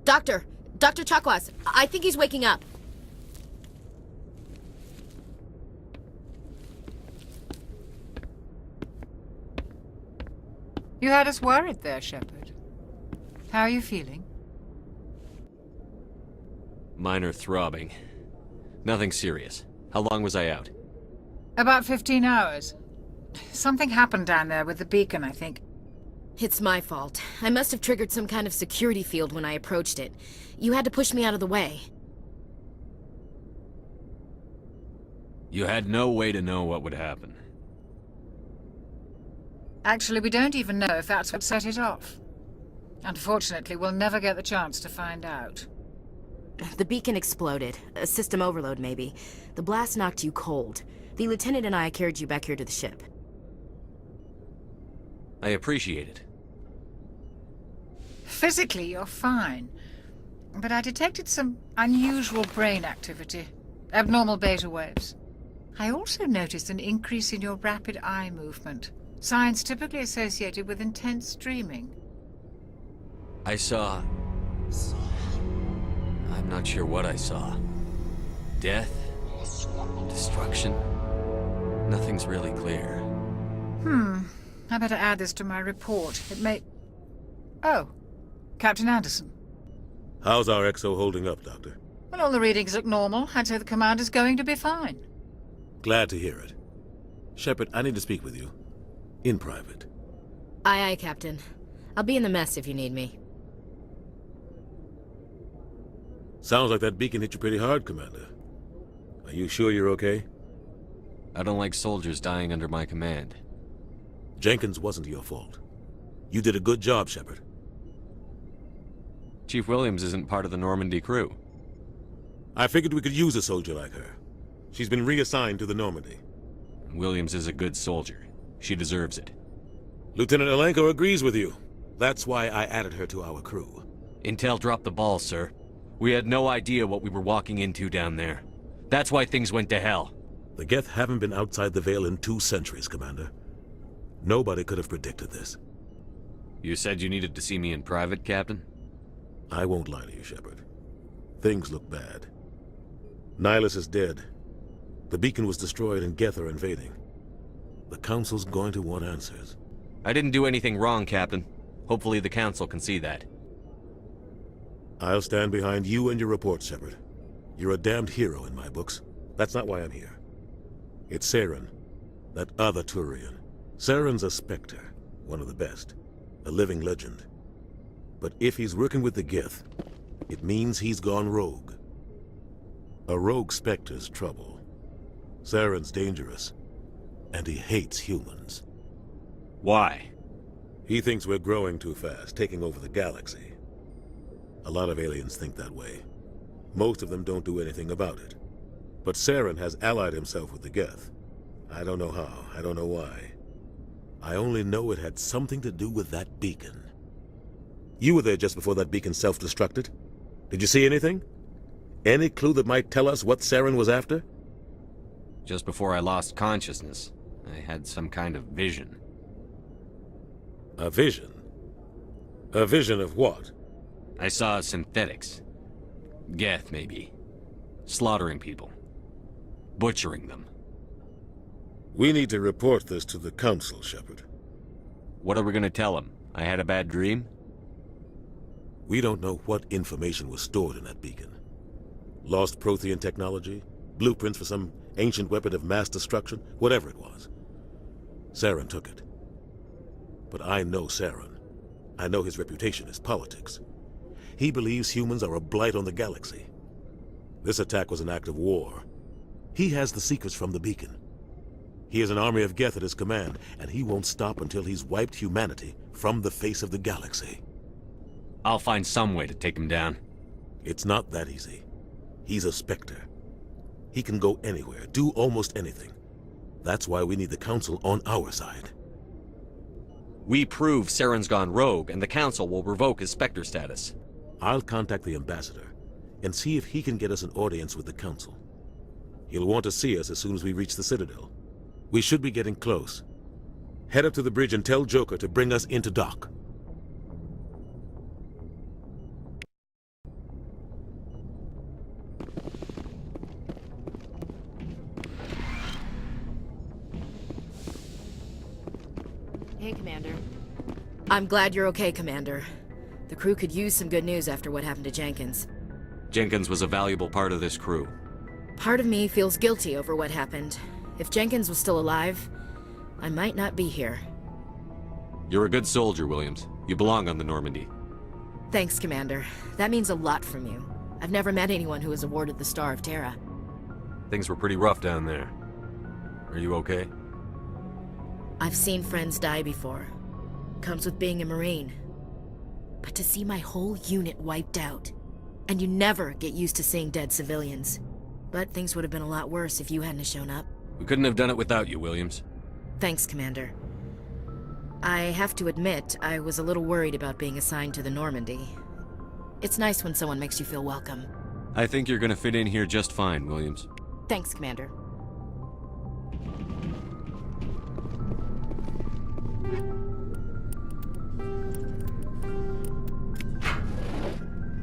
Dr. Chakwas, I think he's waking up. You had us worried there, Shepard. How are you feeling? Minor throbbing. Nothing serious. How long was I out? About 15 hours. Something happened down there with the beacon, I think. It's my fault. I must have triggered some kind of security field when I approached it. You had to push me out of the way. You had no way to know what would happen. Actually, we don't even know if that's what set it off. Unfortunately, we'll never get the chance to find out. The beacon exploded. A system overload, maybe. The blast knocked you cold. The lieutenant and I carried you back here to the ship. I appreciate it. Physically, you're fine. But I detected some unusual brain activity. Abnormal beta waves. I also noticed an increase in your rapid eye movement. Signs typically associated with intense dreaming. I saw... I'm not sure what I saw. Death? Destruction? Nothing's really clear. I better add this to my report. It may... Oh, Captain Anderson. How's our XO holding up, Doctor? Well, all the readings look normal. I'd say the commander's going to be fine. Glad to hear it. Shepard, I need to speak with you. In private. Aye, Captain. I'll be in the mess if you need me. Sounds like that beacon hit you pretty hard, Commander. Are you sure you're okay? I don't like soldiers dying under my command. Jenkins wasn't your fault. You did a good job, Shepard. Chief Williams isn't part of the Normandy crew. I figured we could use a soldier like her. She's been reassigned to the Normandy. Williams is a good soldier. She deserves it. Lieutenant Alenko agrees with you. That's why I added her to our crew. Intel dropped the ball, sir. We had no idea what we were walking into down there. That's why things went to hell. The Geth haven't been outside the Veil in 2 centuries, Commander. Nobody could have predicted this. You said you needed to see me in private, Captain? I won't lie to you, Shepard. Things look bad. Nihilus is dead. The beacon was destroyed and Geth are invading. The Council's going to want answers. I didn't do anything wrong, Captain. Hopefully the Council can see that. I'll stand behind you and your report, Shepard. You're a damned hero in my books. That's not why I'm here. It's Saren, that other Turian. Saren's a Spectre, one of the best. A living legend. But if he's working with the Geth, it means he's gone rogue. A rogue Spectre's trouble. Saren's dangerous, and he hates humans. Why? He thinks we're growing too fast, taking over the galaxy. A lot of aliens think that way. Most of them don't do anything about it. But Saren has allied himself with the Geth. I don't know how, I don't know why. I only know it had something to do with that beacon. You were there just before that beacon self-destructed. Did you see anything? Any clue that might tell us what Saren was after? Just before I lost consciousness, I had some kind of vision. A vision? A vision of what? I saw synthetics. Geth, maybe. Slaughtering people. Butchering them. We need to report this to the Council, Shepard. What are we gonna tell them? I had a bad dream? We don't know what information was stored in that beacon. Lost Prothean technology? Blueprints for some ancient weapon of mass destruction? Whatever it was. Saren took it. But I know Saren. I know his reputation is politics. He believes humans are a blight on the galaxy. This attack was an act of war. He has the secrets from the beacon. He has an army of Geth at his command, and he won't stop until he's wiped humanity from the face of the galaxy. I'll find some way to take him down. It's not that easy. He's a Spectre. He can go anywhere, do almost anything. That's why we need the Council on our side. We prove Saren's gone rogue, and the Council will revoke his Spectre status. I'll contact the Ambassador and see if he can get us an audience with the Council. He'll want to see us as soon as we reach the Citadel. We should be getting close. Head up to the bridge and tell Joker to bring us into dock. Hey, Commander. I'm glad you're okay, Commander. The crew could use some good news after what happened to Jenkins. Jenkins was a valuable part of this crew. Part of me feels guilty over what happened. If Jenkins was still alive, I might not be here. You're a good soldier, Williams. You belong on the Normandy. Thanks, Commander. That means a lot from you. I've never met anyone who was awarded the Star of Terra. Things were pretty rough down there. Are you okay? I've seen friends die before. Comes with being a Marine. But to see my whole unit wiped out, and you never get used to seeing dead civilians. But things would have been a lot worse if you hadn't shown up. We couldn't have done it without you, Williams. Thanks, Commander. I have to admit, I was a little worried about being assigned to the Normandy. It's nice when someone makes you feel welcome. I think you're gonna fit in here just fine, Williams. Thanks, Commander.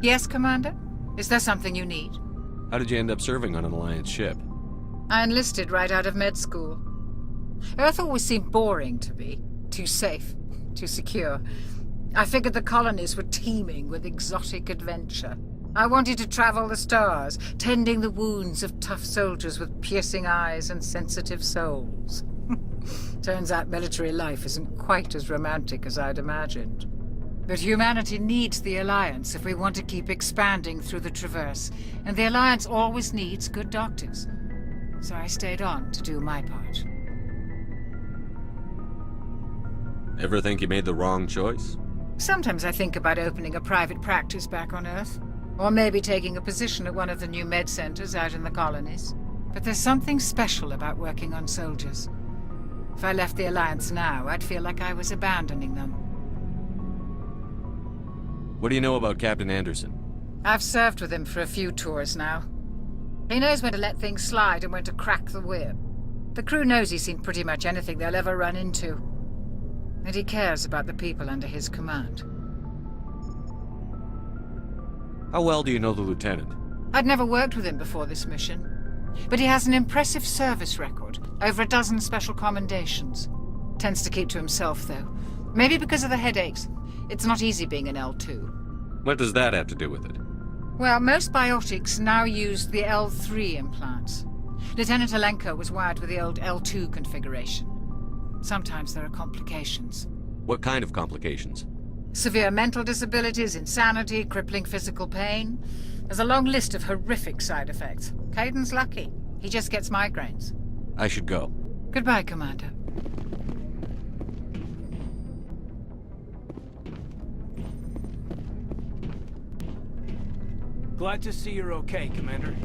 Yes, Commander? Is there something you need? How did you end up serving on an Alliance ship? I enlisted right out of med school. Earth always seemed boring to me. Too safe, too secure. I figured the colonies were teeming with exotic adventure. I wanted to travel the stars, tending the wounds of tough soldiers with piercing eyes and sensitive souls. Turns out military life isn't quite as romantic as I'd imagined. But humanity needs the Alliance if we want to keep expanding through the Traverse, and the Alliance always needs good doctors. So I stayed on to do my part. Ever think you made the wrong choice? Sometimes I think about opening a private practice back on Earth. Or maybe taking a position at one of the new med centers out in the colonies. But there's something special about working on soldiers. If I left the Alliance now, I'd feel like I was abandoning them. What do you know about Captain Anderson? I've served with him for a few tours now. He knows when to let things slide and when to crack the whip. The crew knows he's seen pretty much anything they'll ever run into. And he cares about the people under his command. How well do you know the Lieutenant? I'd never worked with him before this mission. But he has an impressive service record, over a dozen special commendations. Tends to keep to himself, though. Maybe because of the headaches. It's not easy being an L2. What does that have to do with it? Well, most biotics now use the L3 implants. Lieutenant Alenko was wired with the old L2 configuration. Sometimes there are complications. What kind of complications? Severe mental disabilities, insanity, crippling physical pain. There's a long list of horrific side effects. Caden's lucky. He just gets migraines. I should go. Goodbye, Commander. Glad to see you're okay, Commander.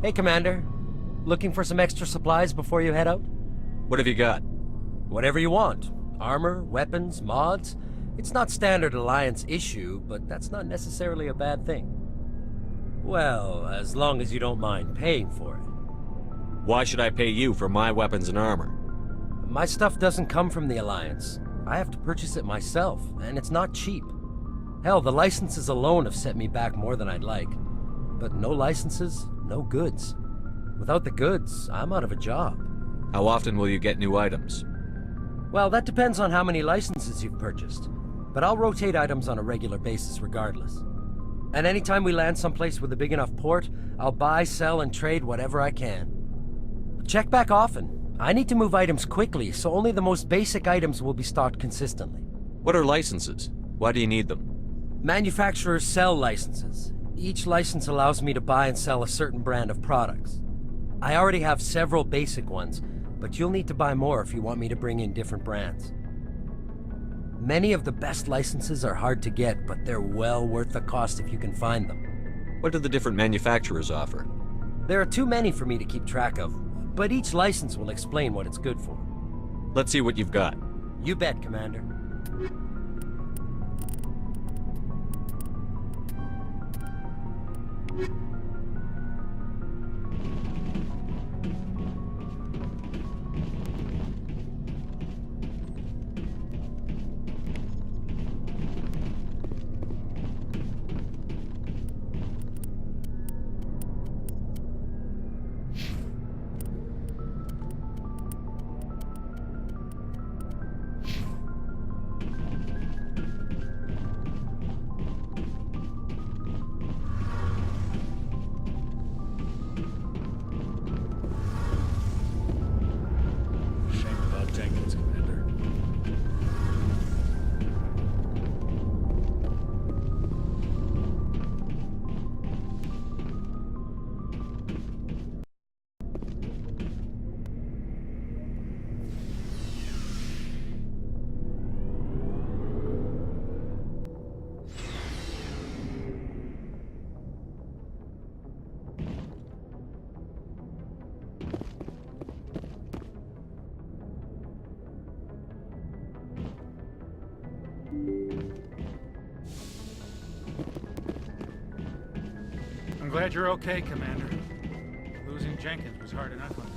Hey, Commander. Looking for some extra supplies before you head out? What have you got? Whatever you want. Armor, weapons, mods. It's not standard Alliance issue, but that's not necessarily a bad thing. Well, as long as you don't mind paying for it. Why should I pay you for my weapons and armor? My stuff doesn't come from the Alliance. I have to purchase it myself, and it's not cheap. Hell, the licenses alone have set me back more than I'd like. But no licenses, no goods. Without the goods, I'm out of a job. How often will you get new items? Well, that depends on how many licenses you've purchased. But I'll rotate items on a regular basis regardless. And anytime we land someplace with a big enough port, I'll buy, sell, and trade whatever I can. But check back often. I need to move items quickly, so only the most basic items will be stocked consistently. What are licenses? Why do you need them? Manufacturers sell licenses. Each license allows me to buy and sell a certain brand of products. I already have several basic ones, but you'll need to buy more if you want me to bring in different brands. Many of the best licenses are hard to get, but they're well worth the cost if you can find them. What do the different manufacturers offer? There are too many for me to keep track of, but each license will explain what it's good for. Let's see what you've got. You bet, Commander. I'm glad you're okay, Commander. Losing Jenkins was hard enough on you.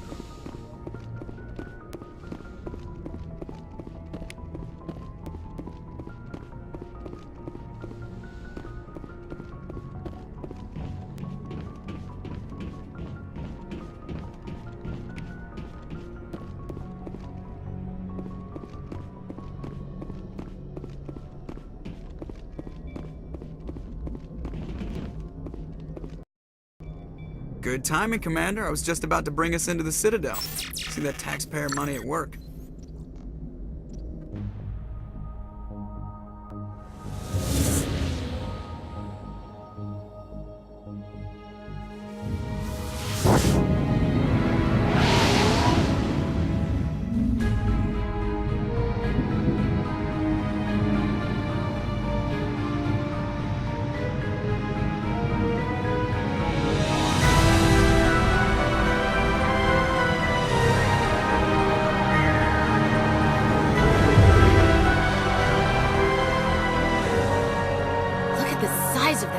Good timing, Commander. I was just about to bring us into the Citadel. See that taxpayer money at work.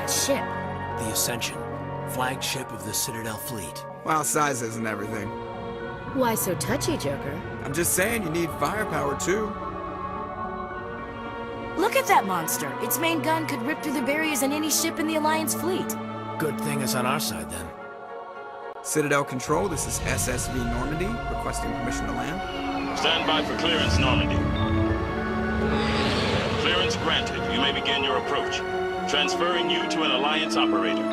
Ship. The Ascension, flagship of the Citadel fleet. Well, size isn't everything. Why so touchy, Joker? I'm just saying you need firepower, too. Look at that monster! Its main gun could rip through the barriers in any ship in the Alliance fleet. Good thing it's on our side, then. Citadel Control, this is SSV Normandy, requesting permission to land. Stand by for clearance, Normandy. Clearance granted. You may begin your approach. Transferring you to an Alliance operator.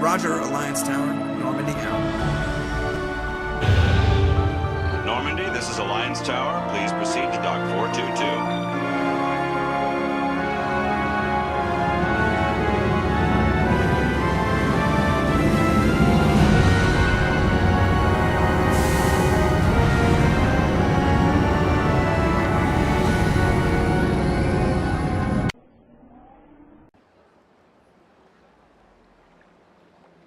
Roger, Alliance Tower. Normandy out. Normandy, this is Alliance Tower. Please proceed to Dock 422.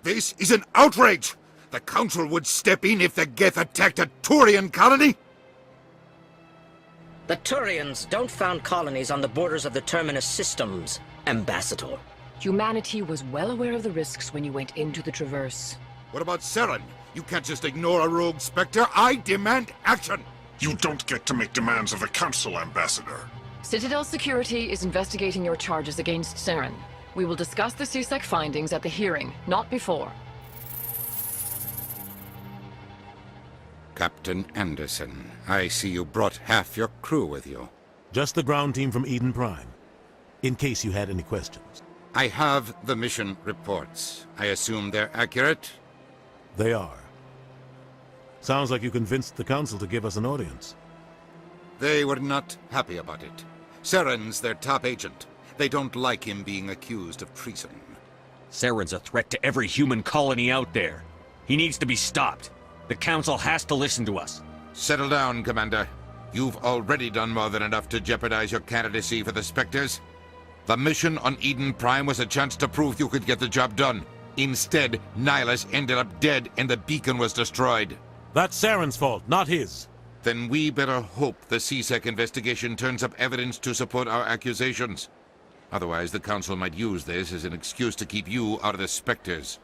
This is an outrage! The Council would step in if the Geth attacked a Turian colony? The Turians don't found colonies on the borders of the Terminus systems, Ambassador. Humanity was well aware of the risks when you went into the Traverse. What about Saren? You can't just ignore a rogue Spectre. I demand action! You don't get to make demands of the Council, Ambassador. Citadel Security is investigating your charges against Saren. We will discuss the CSEC findings at the hearing, not before. Captain Anderson, I see you brought half your crew with you. Just the ground team from Eden Prime, in case you had any questions. I have the mission reports. I assume they're accurate? They are. Sounds like you convinced the Council to give us an audience. They were not happy about it. Saren's their top agent. They don't like him being accused of treason. Saren's a threat to every human colony out there. He needs to be stopped. The Council has to listen to us. Settle down, Commander. You've already done more than enough to jeopardize your candidacy for the Spectres. The mission on Eden Prime was a chance to prove you could get the job done. Instead, Nihilus ended up dead and the beacon was destroyed. That's Saren's fault, not his. Then we better hope the CSEC investigation turns up evidence to support our accusations. Otherwise, the Council might use this as an excuse to keep you out of the Spectres.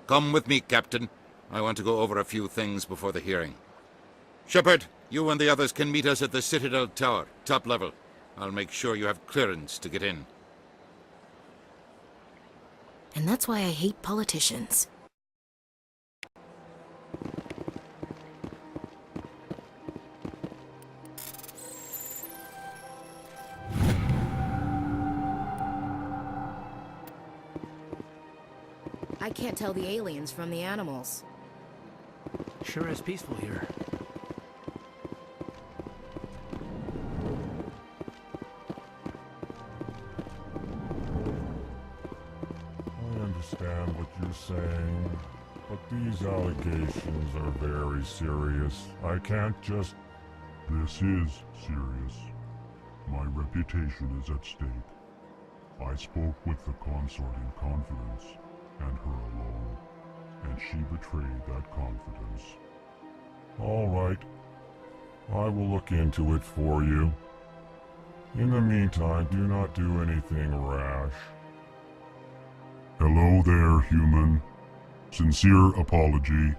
Come with me, Captain. I want to go over a few things before the hearing. Shepard, you and the others can meet us at the Citadel Tower, top level. I'll make sure you have clearance to get in. And that's why I hate politicians. I can't tell the aliens from the animals. Sure is peaceful here. I understand what you're saying, but these allegations are very serious. I can't just... This is serious. My reputation is at stake. I spoke with the consort in confidence, and her alone, and she betrayed that confidence. All right. I will look into it for you. In the meantime, do not do anything rash. Hello there, human. Sincere apology,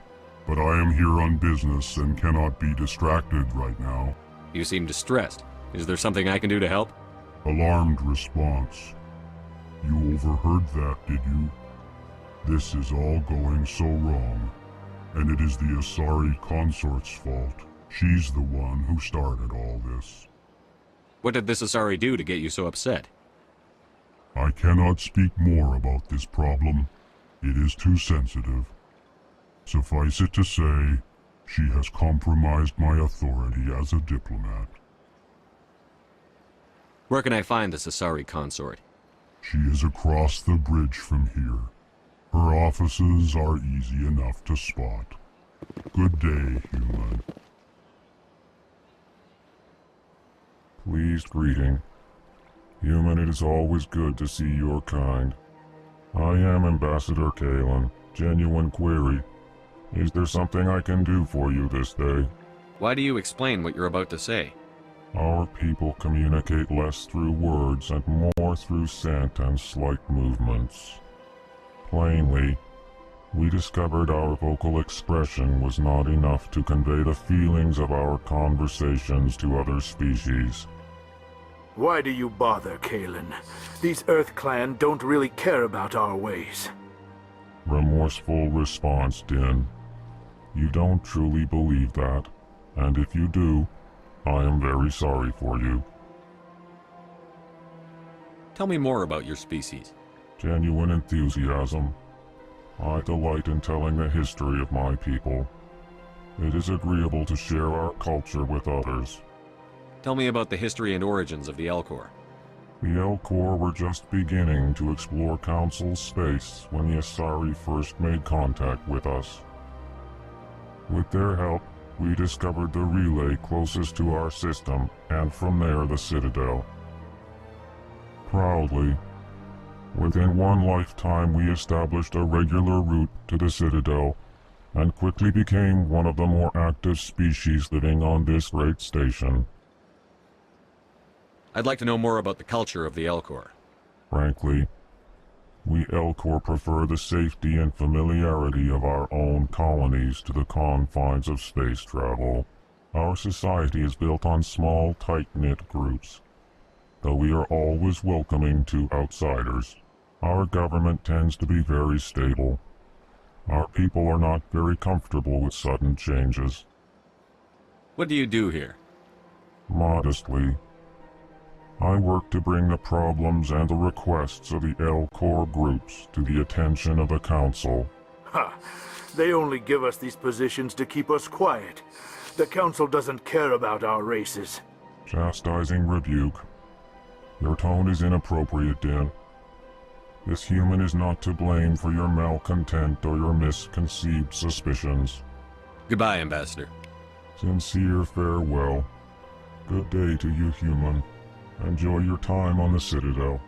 but I am here on business and cannot be distracted right now. You seem distressed. Is there something I can do to help? Alarmed response. You overheard that, did you? This is all going so wrong, and it is the Asari consort's fault. She's the one who started all this. What did this Asari do to get you so upset? I cannot speak more about this problem. It is too sensitive. Suffice it to say, she has compromised my authority as a diplomat. Where can I find this Asari consort? She is across the bridge from here. Her offices are easy enough to spot. Good day, human. Pleased greeting. Human, it is always good to see your kind. I am Ambassador Kalen. Genuine query. Is there something I can do for you this day? Why do you explain what you're about to say? Our people communicate less through words and more through scent and slight movements. Plainly, we discovered our vocal expression was not enough to convey the feelings of our conversations to other species. Why do you bother, Kalen? These Earth Clan don't really care about our ways. Remorseful response, Din. You don't truly believe that, and if you do, I am very sorry for you. Tell me more about your species. Genuine enthusiasm. I delight in telling the history of my people. It is agreeable to share our culture with others. Tell me about the history and origins of the Elcor. The Elcor were just beginning to explore Council space when the Asari first made contact with us. With their help, we discovered the relay closest to our system, and from there the Citadel. Proudly, within one lifetime we established a regular route to the Citadel, and quickly became one of the more active species living on this great station. I'd like to know more about the culture of the Elcor. Frankly, we Elcor prefer the safety and familiarity of our own colonies to the confines of space travel. Our society is built on small, tight-knit groups, though we are always welcoming to outsiders. Our government tends to be very stable. Our people are not very comfortable with sudden changes. What do you do here? Modestly, I work to bring the problems and the requests of the Elcor groups to the attention of the Council. Ha! They only give us these positions to keep us quiet. The Council doesn't care about our races. Chastising rebuke. Your tone is inappropriate, Din. This human is not to blame for your malcontent or your misconceived suspicions. Goodbye, Ambassador. Sincere farewell. Good day to you, human. Enjoy your time on the Citadel.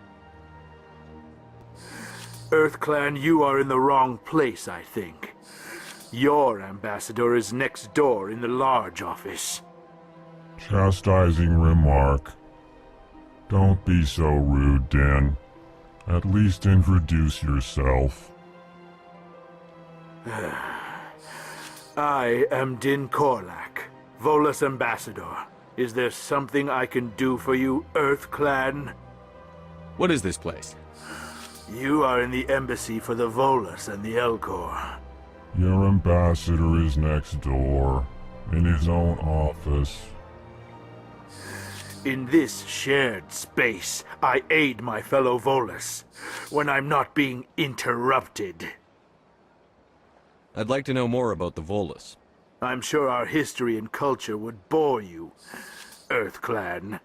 Earth Clan, you are in the wrong place, I think. Your ambassador is next door in the large office. Chastising remark. Don't be so rude, Din. At least introduce yourself. I am Din Korlak, Volus Ambassador. Is there something I can do for you, Earth Clan? What is this place? You are in the embassy for the Volus and the Elcor. Your ambassador is next door, in his own office. In this shared space, I aid my fellow Volus when I'm not being interrupted. I'd like to know more about the Volus. I'm sure our history and culture would bore you, Earth Clan.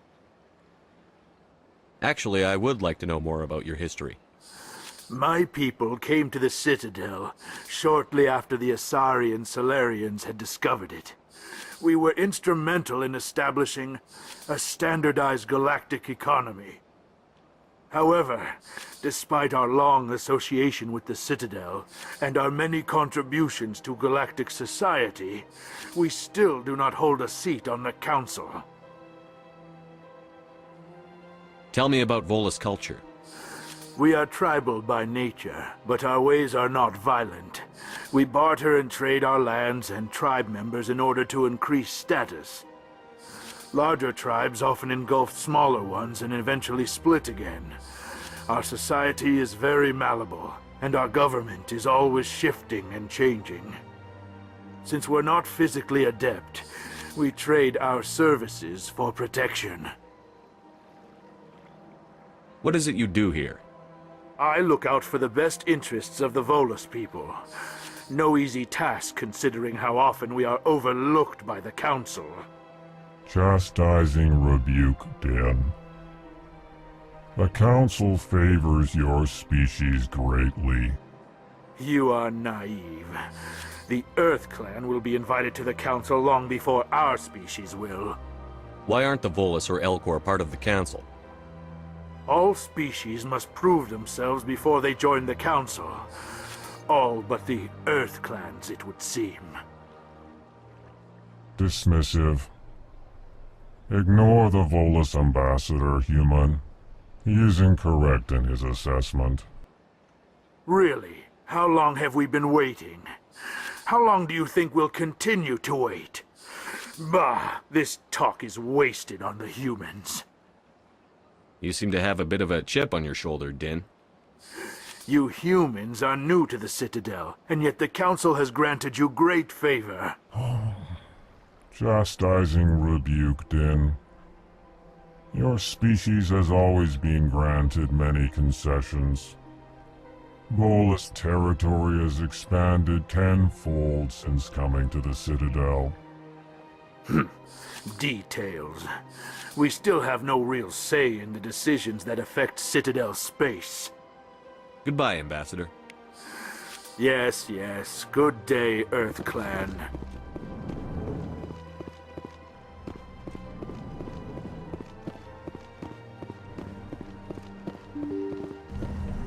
Actually, I would like to know more about your history. My people came to the Citadel shortly after the Asari and Salarians had discovered it. We were instrumental in establishing a standardized galactic economy. However, despite our long association with the Citadel and our many contributions to galactic society, we still do not hold a seat on the Council. Tell me about Volus culture. We are tribal by nature, but our ways are not violent. We barter and trade our lands and tribe members in order to increase status. Larger tribes often engulf smaller ones and eventually split again. Our society is very malleable, and our government is always shifting and changing. Since we're not physically adept, we trade our services for protection. What is it you do here? I look out for the best interests of the Volus people. No easy task considering how often we are overlooked by the Council. Chastising rebuke, Din. The Council favors your species greatly. You are naive. The Earth Clan will be invited to the Council long before our species will. Why aren't the Volus or Elcor part of the Council? All species must prove themselves before they join the Council. All but the Earth Clans, it would seem. Dismissive. Ignore the Volus ambassador, human. He is incorrect in his assessment. Really? How long have we been waiting? How long do you think we'll continue to wait? Bah, this talk is wasted on the humans. You seem to have a bit of a chip on your shoulder, Din. You humans are new to the Citadel, and yet the Council has granted you great favor. Chastising rebuke, Din. Your species has always been granted many concessions. Volus territory has expanded tenfold since coming to the Citadel. Details. We still have no real say in the decisions that affect Citadel space. Goodbye, Ambassador. Yes, yes. Good day, Earth Clan.